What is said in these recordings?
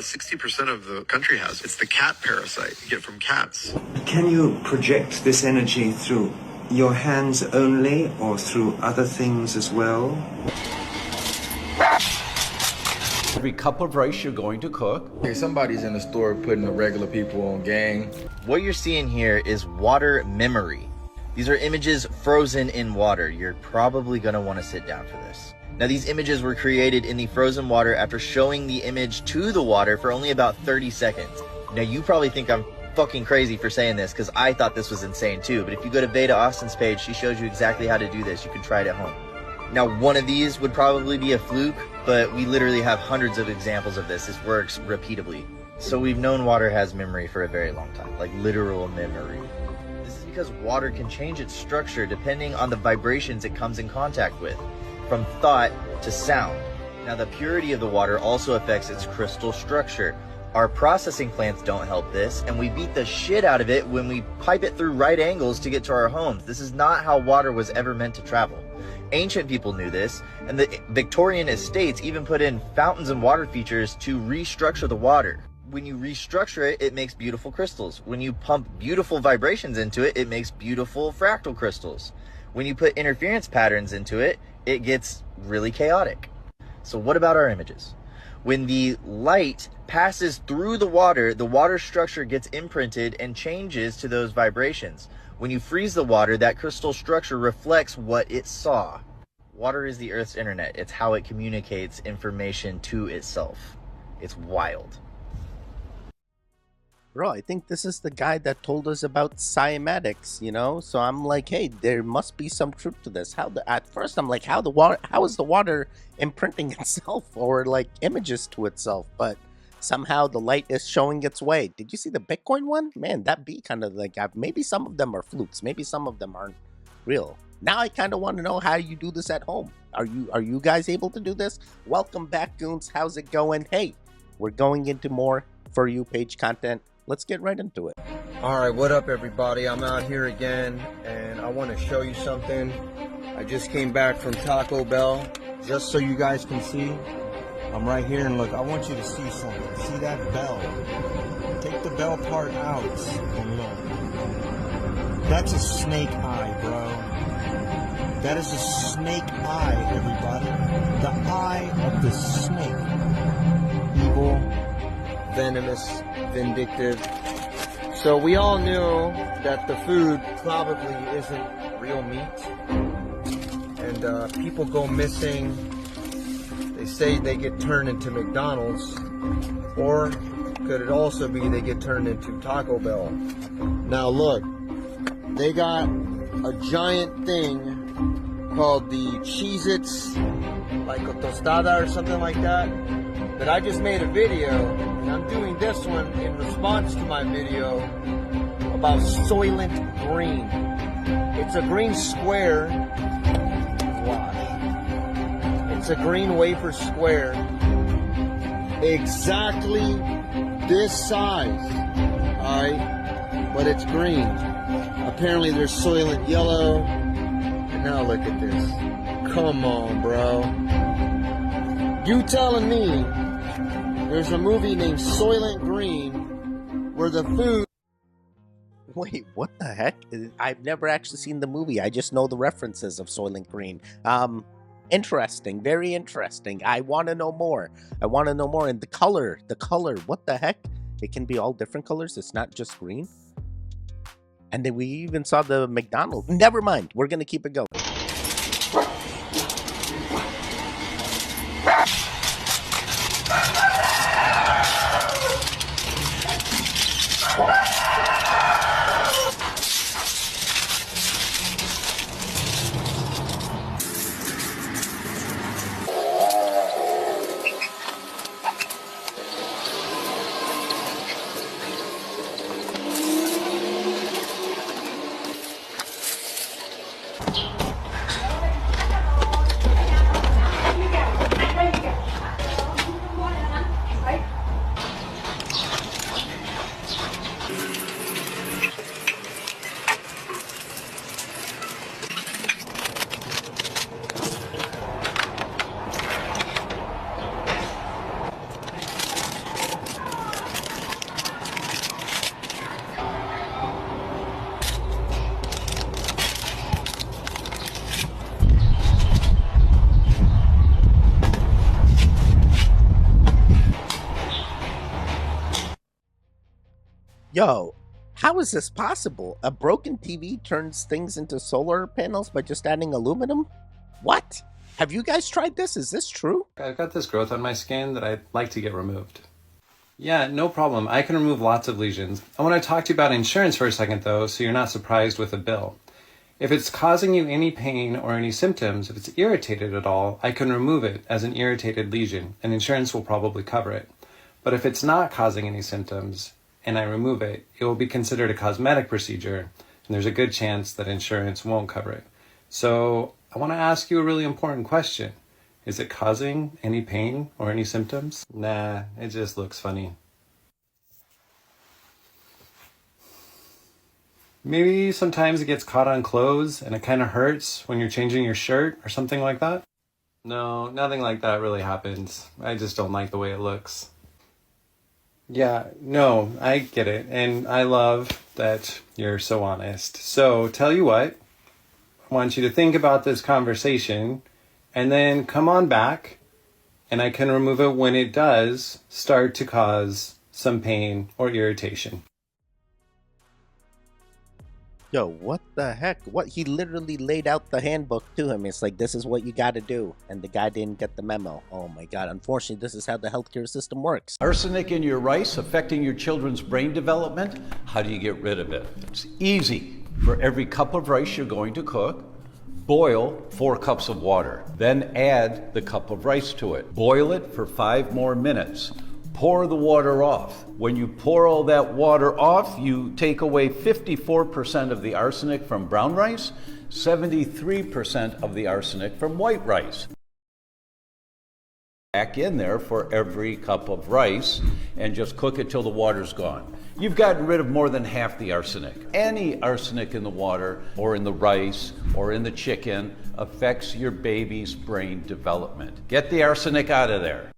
60% of the country has. It's the cat parasite you get from cats. Can you project this energy through your hands only or through other things as well? Every cup of rice you're going to cook. Okay, somebody's in the store putting the regular people on gang. What you're seeing here is water memory. These are images frozen in water. You're probably gonna wanna sit down for this. Now these images were created in the frozen water after showing the image to the water for only about 30 seconds. Now you probably think I'm fucking crazy for saying this because I thought this was insane too, but if you go to Beta Austin's page, she shows you exactly how to do this. You can try it at home. Now one of these would probably be a fluke, but we literally have hundreds of examples of this. This works repeatedly. So we've known water has memory for a very long time, like literal memory. This is because water can change its structure depending on the vibrations it comes in contact with, from thought to sound. Now the purity of the water also affects its crystal structure. Our processing plants don't help this, and we beat the shit out of it when we pipe it through right angles to get to our homes. This is not how water was ever meant to travel. Ancient people knew this, and the Victorian estates even put in fountains and water features to restructure the water. When you restructure it, it makes beautiful crystals. When you pump beautiful vibrations into it, it makes beautiful fractal crystals. When you put interference patterns into it, it gets really chaotic. So what about our images? When the light passes through the water structure gets imprinted and changes to those vibrations. When you freeze the water, that crystal structure reflects what it saw. Water is the Earth's internet. It's how it communicates information to itself. It's wild. Bro, I think this is the guy that told us about cymatics, you know? So I'm like, hey, there must be some truth to this. At first I'm like, how is the water imprinting itself or like images to itself? But somehow the light is showing its way. Did you see the Bitcoin one? Man, that'd be kind of like, maybe some of them are flukes. Maybe some of them aren't real. Now I kind of want to know how you do this at home. Are you guys able to do this? Welcome back, goons. How's it going? Hey, we're going into more For You page content. Let's get right into it. Alright, what up everybody? I'm out here again and I want to show you something. I just came back from Taco Bell, just so you guys can see. I'm right here and look, I want you to see something. See that bell? Take the bell part out and look. That's a snake eye, bro. That is a snake eye, everybody. The eye of the snake. Evil, venomous, vindictive. So we all knew that the food probably isn't real meat. And people go missing. They say they get turned into McDonald's. Or could it also be they get turned into Taco Bell? Now look, they got a giant thing called the Cheez-Its, like a tostada or something like that. But I just made a video, and I'm doing this one in response to my video about Soylent Green. It's a green square. Watch. It's a green wafer square. Exactly this size. Alright? But it's green. Apparently there's Soylent Yellow. And now look at this. Come on, bro. You telling me there's a movie named Soylent Green where the food... Wait, what the heck? I've never actually seen the movie. I just know the references of Soylent Green. Interesting. Very interesting. I want to know more. I want to know more. And the color, what the heck? It can be all different colors. It's not just green. And then we even saw the McDonald's. Never mind. We're going to keep it going. Yo, how is this possible? A broken TV turns things into solar panels by just adding aluminum? What? Have you guys tried this? Is this true? I've got this growth on my skin that I'd like to get removed. Yeah, no problem. I can remove lots of lesions. I want to talk to you about insurance for a second, though, so you're not surprised with a bill. If it's causing you any pain or any symptoms, if it's irritated at all, I can remove it as an irritated lesion, and insurance will probably cover it. But if it's not causing any symptoms, and I remove it, it will be considered a cosmetic procedure, and there's a good chance that insurance won't cover it. So I want to ask you a really important question. Is it causing any pain or any symptoms? Nah, it just looks funny. Maybe sometimes it gets caught on clothes and it kind of hurts when you're changing your shirt or something like that? No, nothing like that really happens. I just don't like the way it looks. Yeah, no, I get it. And I love that you're so honest. So tell you what, I want you to think about this conversation and then come on back and I can remove it when it does start to cause some pain or irritation. Yo, what the heck? What? He literally laid out the handbook to him. It's like, this is what you got to do. And the guy didn't get the memo. Oh my God. Unfortunately, this is how the healthcare system works. Arsenic in your rice affecting your children's brain development? How do you get rid of it? It's easy. For every cup of rice you're going to cook, boil 4 cups of water. Then add the cup of rice to it. Boil it for 5 more minutes. Pour the water off. When you pour all that water off, you take away 54% of the arsenic from brown rice, 73% of the arsenic from white rice. Back in there for every cup of rice and just cook it till the water's gone. You've gotten rid of more than half the arsenic. Any arsenic in the water or in the rice or in the chicken affects your baby's brain development. Get the arsenic out of there.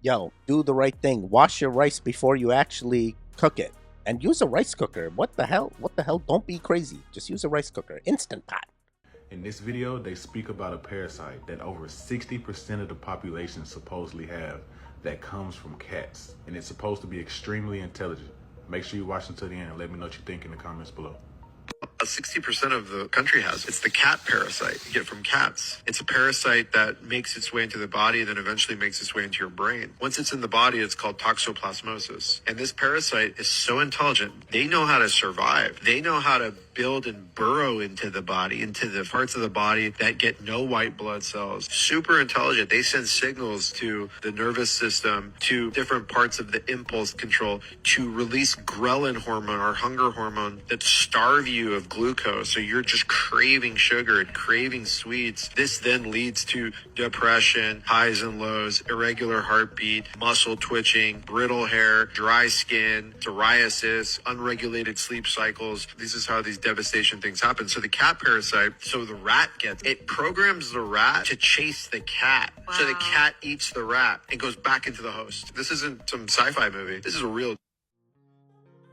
Yo, do the right thing. Wash your rice before you actually cook it. And use a rice cooker. What the hell? What the hell? Don't be crazy. Just use a rice cooker. Instant Pot. In this video, they speak about a parasite that over 60% of the population supposedly have that comes from cats. And it's supposed to be extremely intelligent. Make sure you watch until the end and let me know what you think in the comments below. 60% of the country has. It's the cat parasite. You get it from cats. It's a parasite that makes its way into the body, then eventually makes its way into your brain. Once it's in the body, it's called toxoplasmosis. And this parasite is so intelligent. They know how to survive. They know how to build and burrow into the body, into the parts of the body that get no white blood cells. Super intelligent. They send signals to the nervous system, to different parts of the impulse control to release ghrelin hormone, or hunger hormone, that starve you of glucose. So you're just craving sugar and craving sweets. This then leads to depression, highs and lows, irregular heartbeat, muscle twitching, brittle hair, dry skin, psoriasis, unregulated sleep cycles. This is how these devastation things happen. So the cat parasite, so the rat gets, it programs the rat to chase the cat. Wow. So the cat eats the rat and goes back into the host. This isn't some sci-fi movie. This is a real.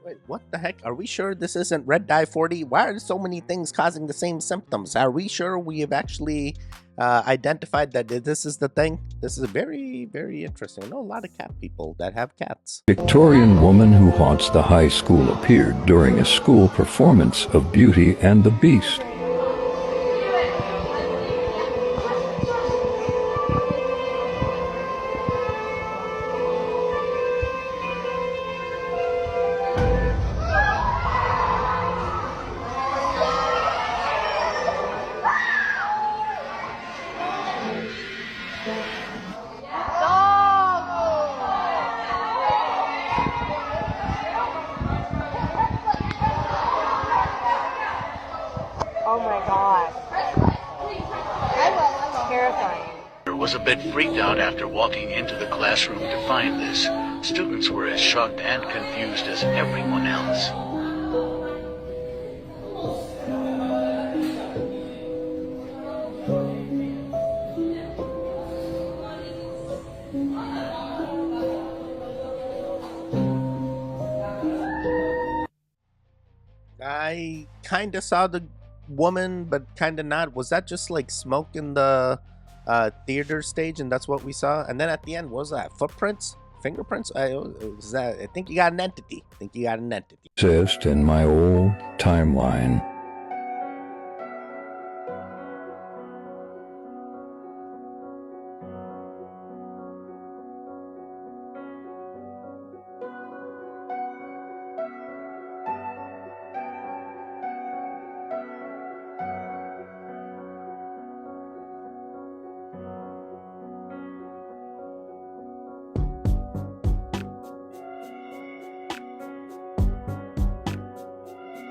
Wait, what the heck? Are we sure this isn't Red Dye 40? Why are so many things causing the same symptoms? Are we sure we have actually identified that this is the thing? This is very, very interesting. I know a lot of cat people that have cats. Victorian woman who haunts the high school appeared during a school performance of Beauty and the Beast. Oh my god. Terrifying. Was a bit freaked out after walking into the classroom to find this. Students were as shocked and confused as everyone else. I kind of saw the woman, but kind of not. Was that just like smoke in the theater stage and that's what we saw? And then at the end, what was that? Footprints? Fingerprints? I think you got an entity. Exist in my old timeline.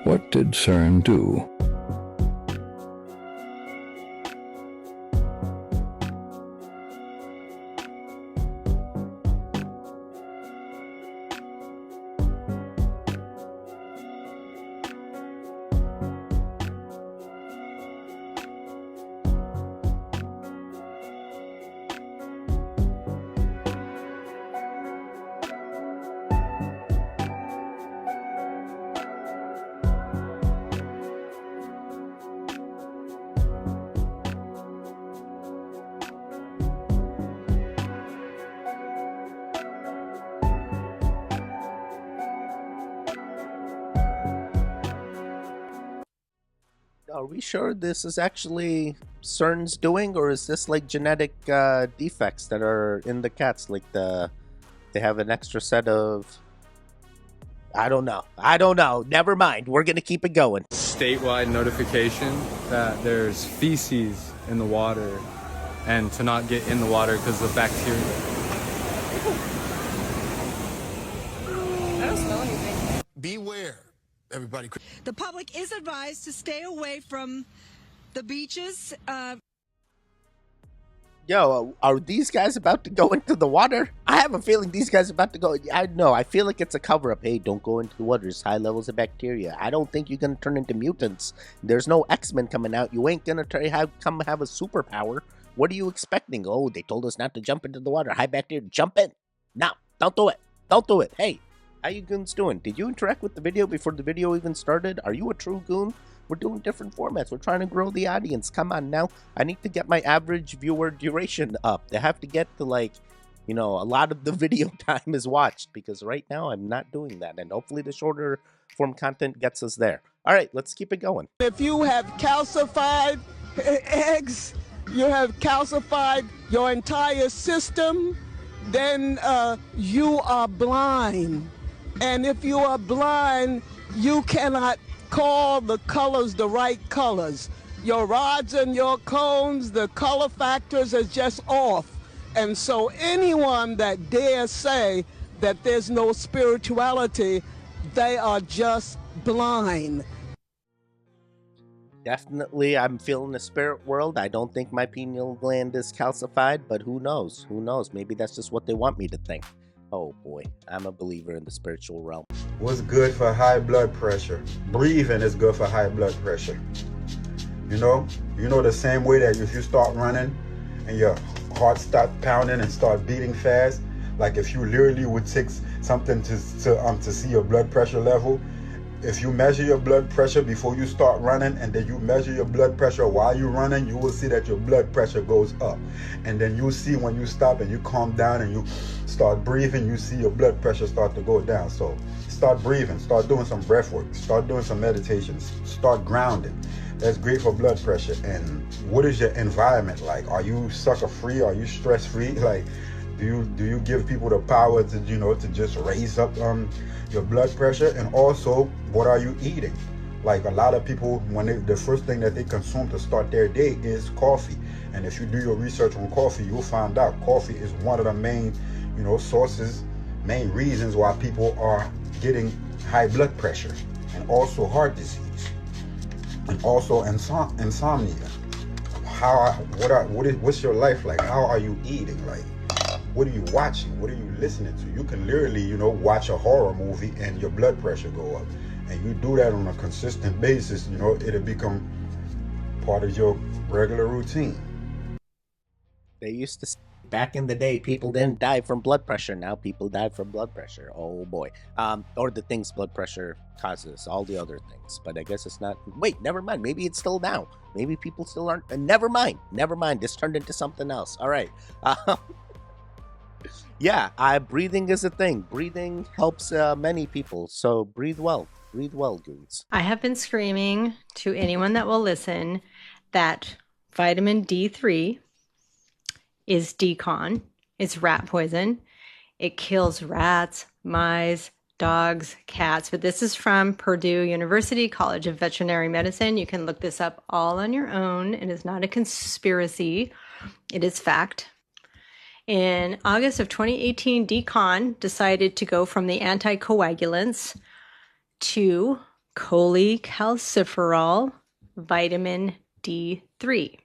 What did CERN do? Are we sure this is actually CERN's doing, or is this like genetic defects that are in the cats? Like they have an extra set of. I don't know. Never mind. We're gonna keep it going. Statewide notification that there's feces in the water, and to not get in the water because of bacteria. I don't smell anything. Beware, everybody. The public is advised to stay away from the beaches. Yo, are these guys about to go into the water? I have a feeling these guys are about to go. I know. I feel like it's a cover-up. Hey, don't go into the water. There's high levels of bacteria. I don't think you're gonna turn into mutants. There's no X-Men coming out. You ain't gonna come have a superpower. What are you expecting? Oh, they told us not to jump into the water. High bacteria. Jump in. No, don't do it. Don't do it. Hey, how you goons doing? Did you interact with the video before the video even started? Are you a true goon? We're doing different formats. We're trying to grow the audience. Come on now. I need to get my average viewer duration up. They have to get to, like, you know, a lot of the video time is watched, because right now I'm not doing that. And hopefully the shorter form content gets us there. All right, let's keep it going. If you have calcified eggs, you have calcified your entire system, then you are blind. And if you are blind, you cannot call the colors the right colors. Your rods and your cones, the color factors are just off. And so anyone that dares say that there's no spirituality, they are just blind. Definitely, I'm feeling the spirit world. I don't think my pineal gland is calcified, but who knows? Who knows? Maybe that's just what they want me to think. Oh boy, I'm a believer in the spiritual realm. What's good for high blood pressure? Breathing is good for high blood pressure. You know the same way that if you start running and your heart start pounding and start beating fast, like if you literally would take something to see your blood pressure level, if you measure your blood pressure before you start running and then you measure your blood pressure while you're running, you will see that your blood pressure goes up. And then you see when you stop and you calm down and you start breathing, you see your blood pressure start to go down. So start breathing, start doing some breath work, start doing some meditations, start grounding. That's great for blood pressure. And what is your environment like? Are you sucker free? Are you stress free? Like, do you give people the power to to just raise up your blood pressure? And also, what are you eating? Like, a lot of people, the first thing that they consume to start their day is coffee. And if you do your research on coffee, you'll find out coffee is one of the main sources, main reasons why people are getting high blood pressure, and also heart disease, and also insomnia. What's your life like? How are you eating? Like, what are you watching? What are you listening to? You can literally, watch a horror movie and your blood pressure go up. And you do that on a consistent basis, it'll become part of your regular routine. They used to say back in the day, people didn't die from blood pressure. Now people die from blood pressure. Oh boy. Or the things blood pressure causes, all the other things. But I guess it's not. Wait, never mind. Maybe it's still now. Maybe people still aren't. Never mind. This turned into something else. All right. Yeah, breathing is a thing. Breathing helps many people. So breathe well. Breathe well, goons. I have been screaming to anyone that will listen that vitamin D3 is decon. It's rat poison. It kills rats, mice, dogs, cats. But this is from Purdue University College of Veterinary Medicine. You can look this up all on your own. It is not a conspiracy. It is fact. In August of 2018, decon decided to go from the anticoagulants to cholecalciferol vitamin D3.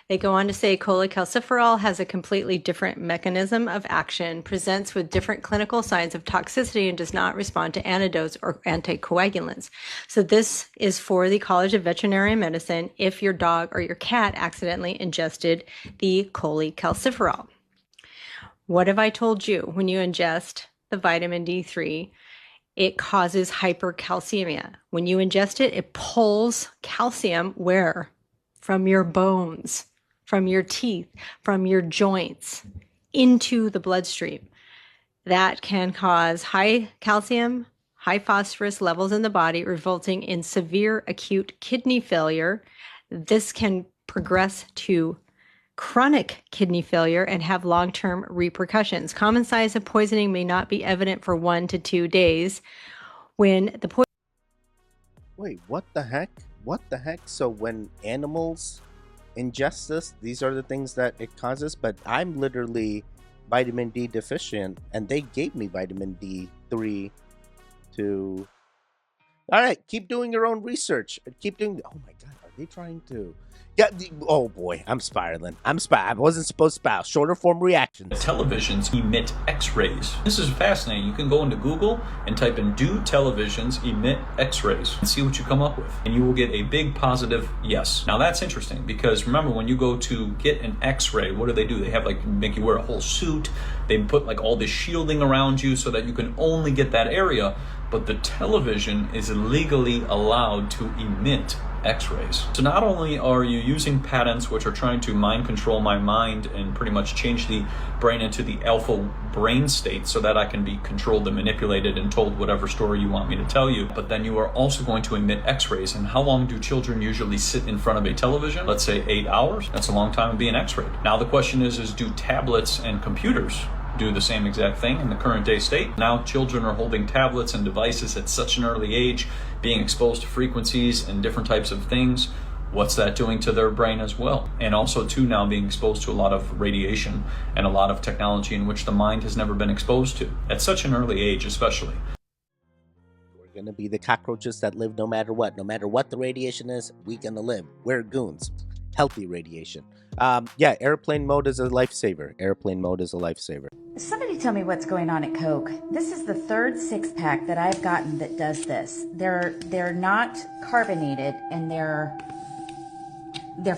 They go on to say cholecalciferol has a completely different mechanism of action, presents with different clinical signs of toxicity, and does not respond to antidotes or anticoagulants. So this is for the College of Veterinary Medicine if your dog or your cat accidentally ingested the cholecalciferol. What have I told you? When you ingest the vitamin D3, it causes hypercalcemia. When you ingest it, it pulls calcium where? From your bones, from your teeth, from your joints into the bloodstream. That can cause high calcium, high phosphorus levels in the body, resulting in severe acute kidney failure. This can progress to chronic kidney failure and have long-term repercussions. Common signs of poisoning may not be evident for 1 to 2 days. When the Wait, what the heck? What the heck? So when animals ingest this, these are the things that it causes, but I'm literally vitamin D deficient, and they gave me vitamin D3 to... All right, keep doing your own research. Keep doing... Oh my God, are they trying to... Yeah, oh boy, I'm spiraling. I wasn't supposed to spiral. Shorter form reactions. Televisions emit X-rays. This is fascinating. You can go into Google and type in "do televisions emit X-rays" and see what you come up with. And you will get a big positive yes. Now that's interesting because remember when you go to get an X-ray, what do? They have make you wear a whole suit. They put all this shielding around you so that you can only get that area. But the television is legally allowed to emit X-rays. So not only are you using patents which are trying to mind control my mind and pretty much change the brain into the alpha brain state so that I can be controlled and manipulated and told whatever story you want me to tell you, but then you are also going to emit X-rays. And how long do children usually sit in front of a television? Let's say 8 hours. That's a long time of being X-rayed. Now the question is do tablets and computers do the same exact thing in the current day state? Now children are holding tablets and devices at such an early age, being exposed to frequencies and different types of things. What's that doing to their brain as well? And also too now being exposed to a lot of radiation and a lot of technology in which the mind has never been exposed to at such an early age especially. We're gonna be the cockroaches that live no matter what. No matter what the radiation is, we gonna live. We're goons. Healthy radiation. Yeah, airplane mode is a lifesaver. Airplane mode is a lifesaver. Somebody tell me what's going on at Coke. This is the third 6-pack that I've gotten that does this. They're not carbonated and they're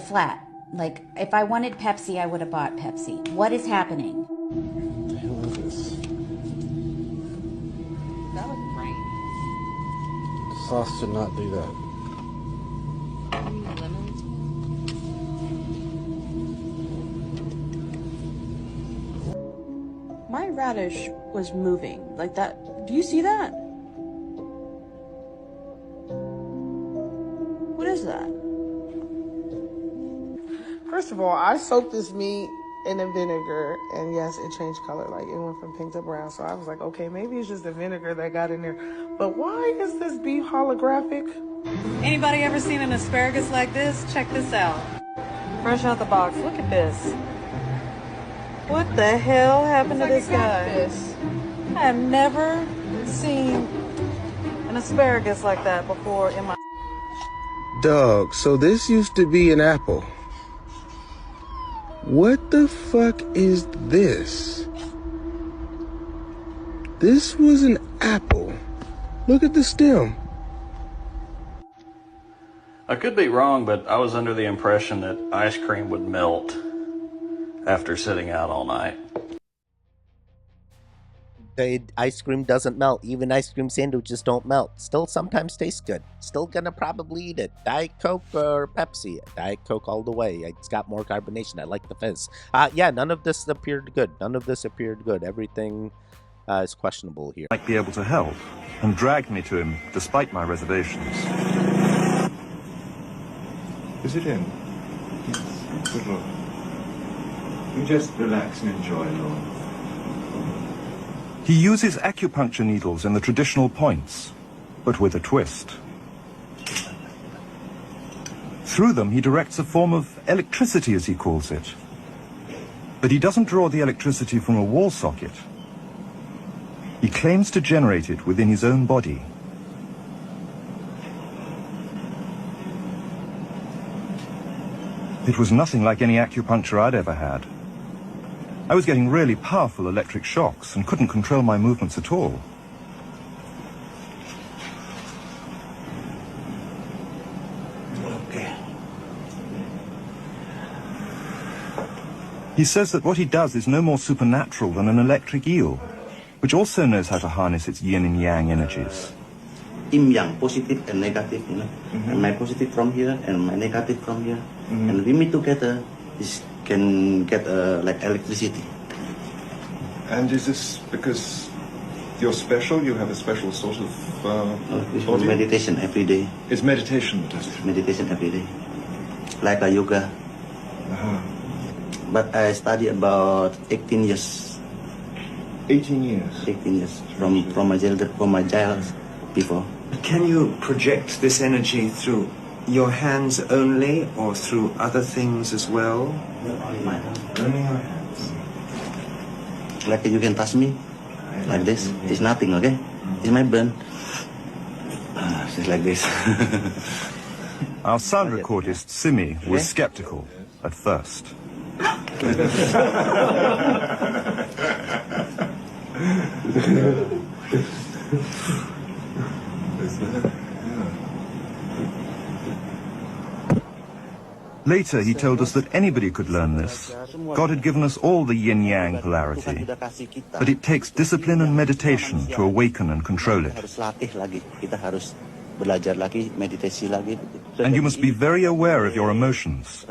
flat. Like if I wanted Pepsi, I would have bought Pepsi. What is happening? What the hell is this? That was great. The sauce did not do that. My radish was moving like that. Do you see that? What is that? First of all, I soaked this meat in a vinegar, and yes, it changed color. Like it went from pink to brown. So I was like, okay, maybe it's just the vinegar that got in there. But why is this beef holographic? Anybody ever seen an asparagus like this? Check this out. Fresh out the box. Look at this. What the hell happened to this guy? I have never seen an asparagus like that before in my... Dog, so this used to be an apple. What the fuck is this? This was an apple. Look at the stem. I could be wrong, but I was under the impression that ice cream would melt after sitting out all night. The ice cream doesn't melt. Even ice cream sandwiches don't melt. Still sometimes tastes good. Still gonna probably eat it. Diet Coke or Pepsi? Diet Coke all the way. It's got more carbonation. I like the fizz. Yeah, none of this appeared good. None of this appeared good. Everything is questionable here. Might be able to help, and dragged me to him despite my reservations. Is it in? Yes. Good Lord. You just relax and enjoy, Lord. He uses acupuncture needles in the traditional points, but with a twist. Through them, he directs a form of electricity, as he calls it. But he doesn't draw the electricity from a wall socket. He claims to generate it within his own body. It was nothing like any acupuncture I'd ever had. I was getting really powerful electric shocks and couldn't control my movements at all. Okay. He says that what he does is no more supernatural than an electric eel, which also knows how to harness its yin and yang energies. Yin-yang, positive and negative, you know. And my positive from here and my negative from here. And we meet together, this can get like electricity. And is this because you're special? You have a special sort of It's body? meditation every day. It's meditation, does it? Meditation every day. Like a yoga. But I study about 18 years. 18 years? 18 years. From my child before. Can you project this energy through your hands only or through other things as well? Only my hands. Only your hands. Like you can touch me, like this. It's nothing, okay? It's my brain. Just like this. Our sound recordist, Simi, was skeptical at first. Later, he told us that anybody could learn this. God had given us all the yin-yang polarity, but it takes discipline and meditation to awaken and control it. And you must be very aware of your emotions.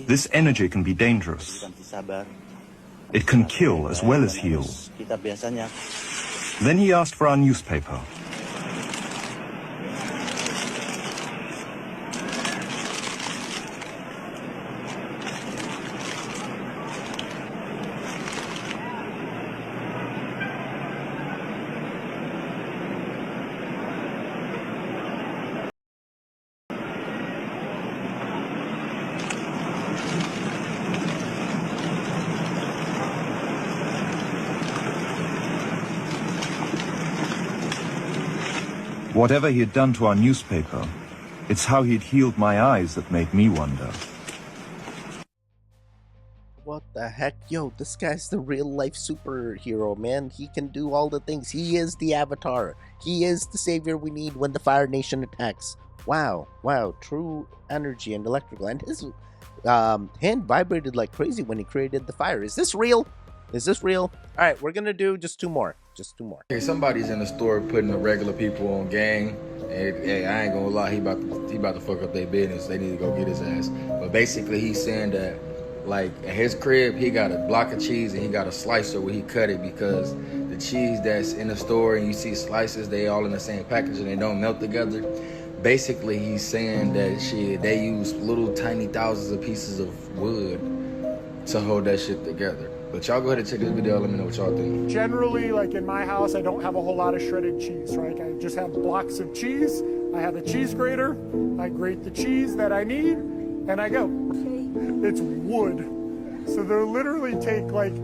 This energy can be dangerous. It can kill as well as heal. Then he asked for our newspaper. Whatever he had done to our newspaper, it's how he'd healed my eyes that made me wonder. What the heck? Yo, this guy's the real-life superhero, man. He can do all the things. He is the Avatar. He is the savior we need when the Fire Nation attacks. Wow, wow, true energy and electrical. And his hand vibrated like crazy when he created the fire. Is this real? Is this real? All right, we're gonna do just two more. Just two more. Hey, somebody's in the store putting the regular people on gang. Hey, I ain't gonna lie, he about to fuck up their business. They need to go get his ass. But basically, he's saying that, like, at his crib, he got a block of cheese and he got a slicer where he cut it because the cheese that's in the store and you see slices, they all in the same package and they don't melt together. Basically, he's saying that they use little tiny thousands of pieces of wood to hold that shit together. But y'all go ahead and check this video, let me know what y'all think. Generally, like in my house, I don't have a whole lot of shredded cheese, right? I just have blocks of cheese. I have a cheese grater. I grate the cheese that I need, and I go. It's wood. So they'll literally take like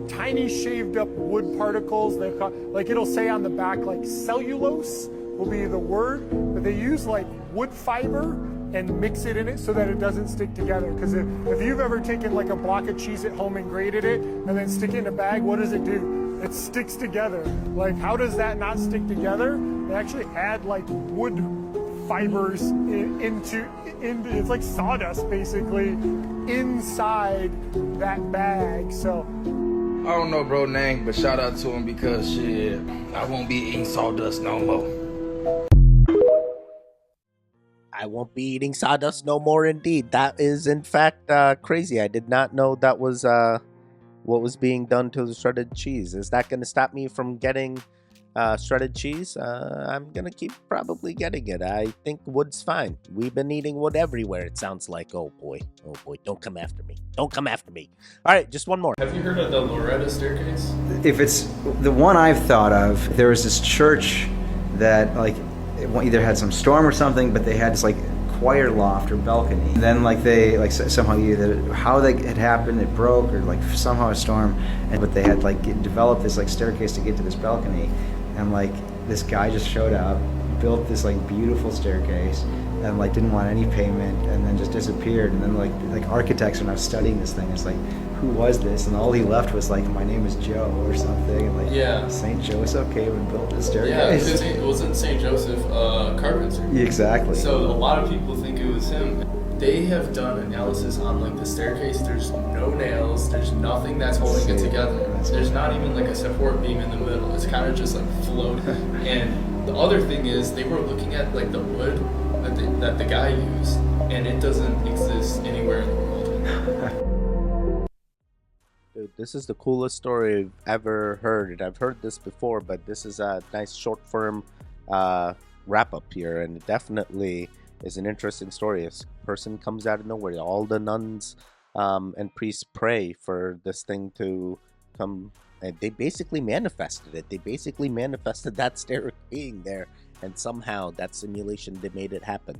tiny shaved up wood particles. Like it'll say on the back, like cellulose will be the word, but they use like wood fiber and mix it in it so that it doesn't stick together. Because if you've ever taken like a block of cheese at home and grated it and then stick it in a bag, what does it do? It sticks together. Like, how does that not stick together? They actually add like wood fibers into it's like sawdust basically inside that bag. So I don't know bro name, but shout out to him because shit, I won't be eating sawdust no more. I won't be eating sawdust no more indeed. That is in fact crazy. I did not know that was what was being done to the shredded cheese. Is that going to stop me from getting shredded cheese? I'm going to keep probably getting it. I think wood's fine. We've been eating wood everywhere, it sounds like. Oh boy, don't come after me. Don't come after me. All right, just one more. Have you heard of the Loretta staircase? If it's the one I've thought of, there was this church that like it either had some storm or something, but they had this like choir loft or balcony. And then like they like somehow either how that had happened, it broke or like somehow a storm, but they had like developed this like staircase to get to this balcony. And like this guy just showed up, built this like beautiful staircase, and like didn't want any payment, and then just disappeared. And then like architects are now studying this thing. It's like, who was this? And all he left was like, my name is Joe or something. And like St. Joseph came and built this staircase. Yeah, because it wasn't St. Joseph Carpenter. Exactly. So a lot of people think it was him. They have done analysis on like the staircase. There's no nails. There's nothing that's holding it together. There's not even like a support beam in the middle. It's kind of just like floating. And the other thing is they were looking at like the wood that the guy used, and it doesn't exist anywhere in the world. Dude, this is the coolest story I've ever heard. I've heard this before, but this is a nice short form wrap up here, and it definitely is an interesting story. A person comes out of nowhere. All the nuns and priests pray for this thing to come, and they basically manifested it. They basically manifested that stair being there, and somehow that simulation, they made it happen.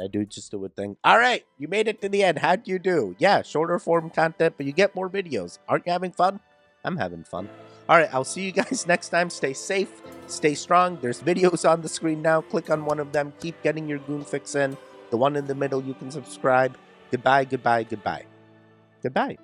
I do just do a thing. All right, you made it to the end. How'd you do? Yeah, shorter form content, but you get more videos. Aren't you having fun? I'm having fun. All right, I'll see you guys next time. Stay safe, stay strong. There's videos on the screen now. Click on one of them. Keep getting your goon fix in. The one in the middle, you can subscribe. Goodbye, goodbye, goodbye. Goodbye.